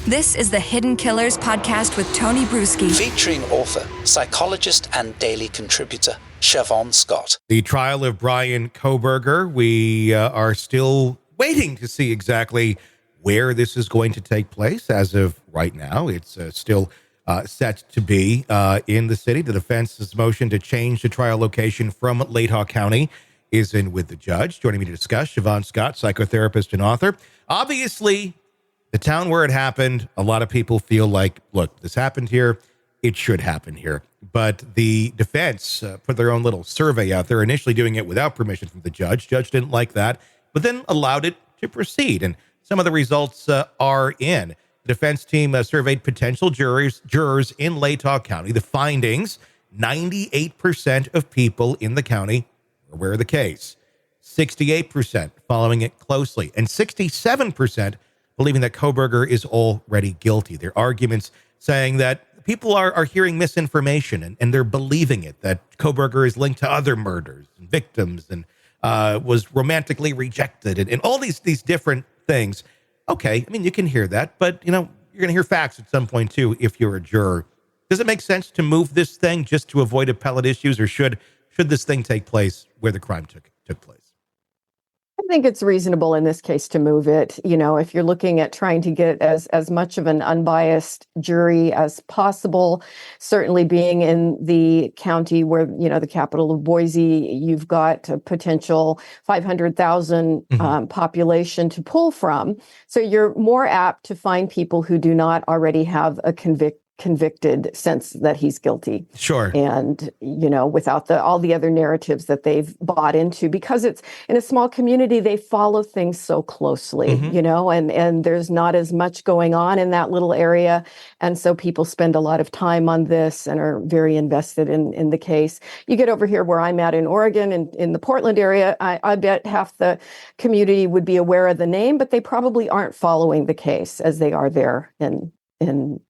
This is the Hidden Killers podcast with Tony Brueski. Featuring author, psychologist, and daily contributor, Shavaun Scott. The trial of Bryan Kohberger, we are still waiting to see exactly where this is going to take place. As of right now, it's still set to be in the city. The defense's motion to change the trial location from Latah County is in with the judge. Joining me to discuss, Shavaun Scott, psychotherapist and author. Obviously, the town where it happened, a lot of people feel like, look, this happened here. It should happen here. But the defense put their own little survey out there, initially doing it without permission from the judge. Judge didn't like that, but then allowed it to proceed. And some of the results are in. The defense team surveyed potential jurors in Latah County. The findings, 98% of people in the county are aware of the case. 68% following it closely. And 67% believing that Kohberger is already guilty. Their arguments saying that people are hearing misinformation and they're believing it, that Kohberger is linked to other murders and victims and was romantically rejected and all these different things. Okay, I mean, you can hear that, but, you know, you're going to hear facts at some point, too, if you're a juror. Does it make sense to move this thing just to avoid appellate issues, or should this thing take place where the crime took place? I think it's reasonable in this case to move it. You know, if you're looking at trying to get as much of an unbiased jury as possible, certainly being in the county where, you know, the capital of Boise, you've got a potential 500,000 population to pull from. So you're more apt to find people who do not already have a convicted sense that he's guilty. Sure. And, you know, without all the other narratives that they've bought into, because it's in a small community, they follow things so closely, you know, and there's not as much going on in that little area. And so people spend a lot of time on this and are very invested in the case. You get over here where I'm at in Oregon and in the Portland area, I bet half the community would be aware of the name, but they probably aren't following the case as they are there in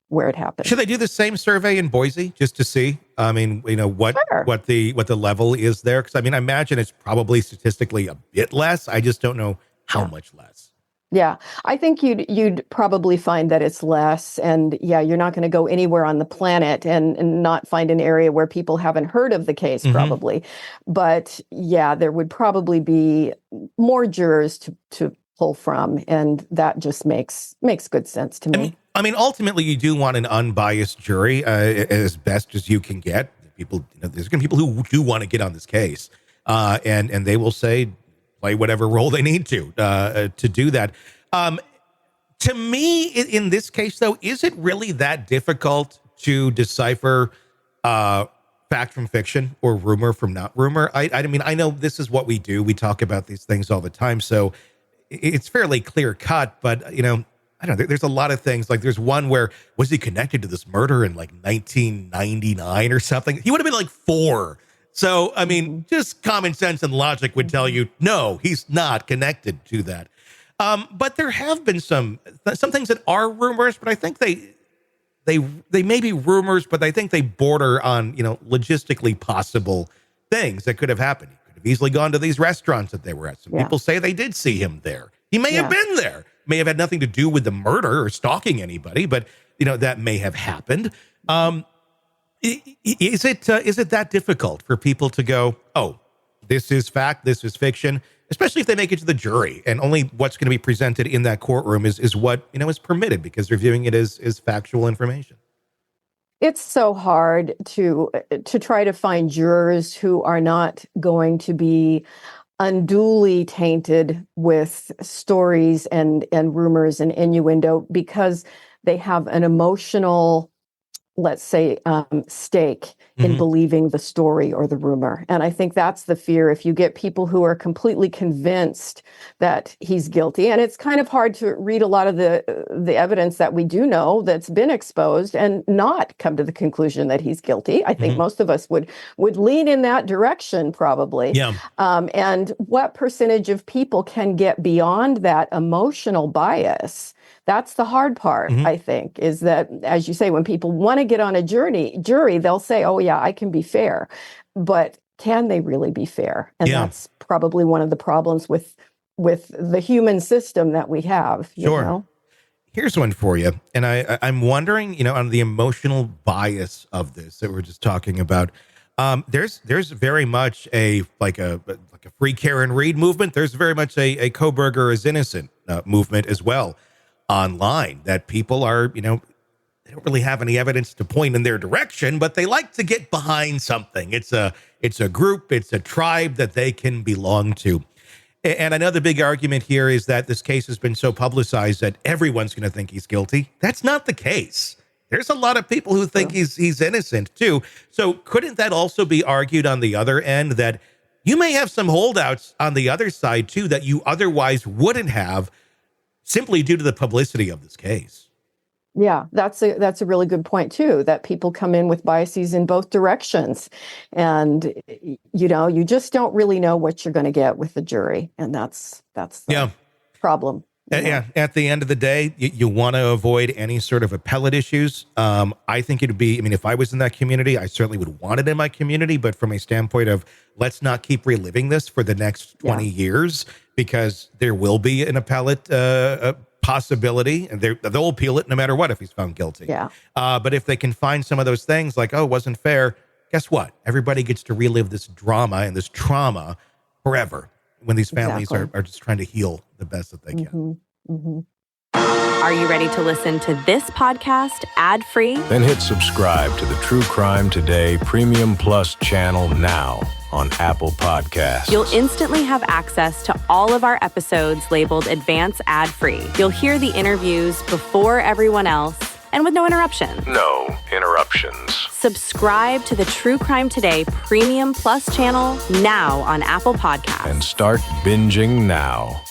where it happened. Should they do the same survey in Boise just to see? I mean, you know, what the level is there? Because I mean, I imagine it's probably statistically a bit less. I just don't know how much less. Yeah, I think you'd probably find that it's less. And yeah, you're not going to go anywhere on the planet and not find an area where people haven't heard of the case, probably. But yeah, there would probably be more jurors to pull from, and that just makes good sense to me. I mean, ultimately, you do want an unbiased jury as best as you can get. People, you know, there's going to be people who do want to get on this case, and they will say, play whatever role they need to do that. To me, in this case, though, is it really that difficult to decipher fact from fiction or rumor from not rumor? I mean, I know this is what we do. We talk about these things all the time, so it's fairly clear cut. But you know, I don't know. There's a lot of things. Like there's one where, was he connected to this murder in like 1999 or something? He would have been like 4. So, I mean, just common sense and logic would tell you, no, he's not connected to that. But there have been some things that are rumors, but I think they may be rumors, but I think they border on, you know, logistically possible things that could have happened. He could have easily gone to these restaurants that they were at. Some people say they did see him there. He may have been there. May have had nothing to do with the murder or stalking anybody, but you know that may have happened. Is it that difficult for people to go, oh, this is fact, this is fiction, especially if they make it to the jury and only what's going to be presented in that courtroom is what, you know, is permitted because they're viewing it as factual information? It's so hard to try to find jurors who are not going to be unduly tainted with stories and rumors and innuendo because they have an emotional, let's say, stake in believing the story or the rumor. And I think that's the fear. If you get people who are completely convinced that he's guilty, and it's kind of hard to read a lot of the evidence that we do know that's been exposed and not come to the conclusion that he's guilty. I think most of us would lean in that direction probably. Yeah. And what percentage of people can get beyond that emotional bias? That's the hard part, I think, is that, as you say, when people want to get on a jury, they'll say, oh, yeah, I can be fair. But can they really be fair? And that's probably one of the problems with the human system that we have. You know? Here's one for you. And I'm wondering, on the emotional bias of this that we're just talking about. There's very much a free Karen Reed movement. There's very much a Kohberger is innocent movement as well online, that people are, they don't really have any evidence to point in their direction, but they like to get behind something. It's a group, it's a tribe that they can belong to. And another big argument here is that this case has been so publicized that everyone's going to think he's guilty. That's not the case. There's a lot of people who think he's innocent too. So couldn't that also be argued on the other end, that you may have some holdouts on the other side too that you otherwise wouldn't have, simply due to the publicity of this case? Yeah, that's a really good point too, that people come in with biases in both directions. And, you just don't really know what you're going to get with the jury. And that's the problem. Yeah. At the end of the day, you want to avoid any sort of appellate issues. I think it'd be, if I was in that community, I certainly would want it in my community. But from a standpoint of, let's not keep reliving this for the next 20 years, because there will be an appellate possibility, and they'll appeal it no matter what if he's found guilty. Yeah. But if they can find some of those things like, it wasn't fair, guess what? Everybody gets to relive this drama and this trauma forever when these families are just trying to heal the best that they can. Are you ready to listen to this podcast ad-free? Then hit subscribe to the True Crime Today Premium Plus channel now on Apple Podcasts. You'll instantly have access to all of our episodes labeled Advance Ad-Free. You'll hear the interviews before everyone else and with no interruptions. No interruptions. Subscribe to the True Crime Today Premium Plus channel now on Apple Podcasts. And start binging now.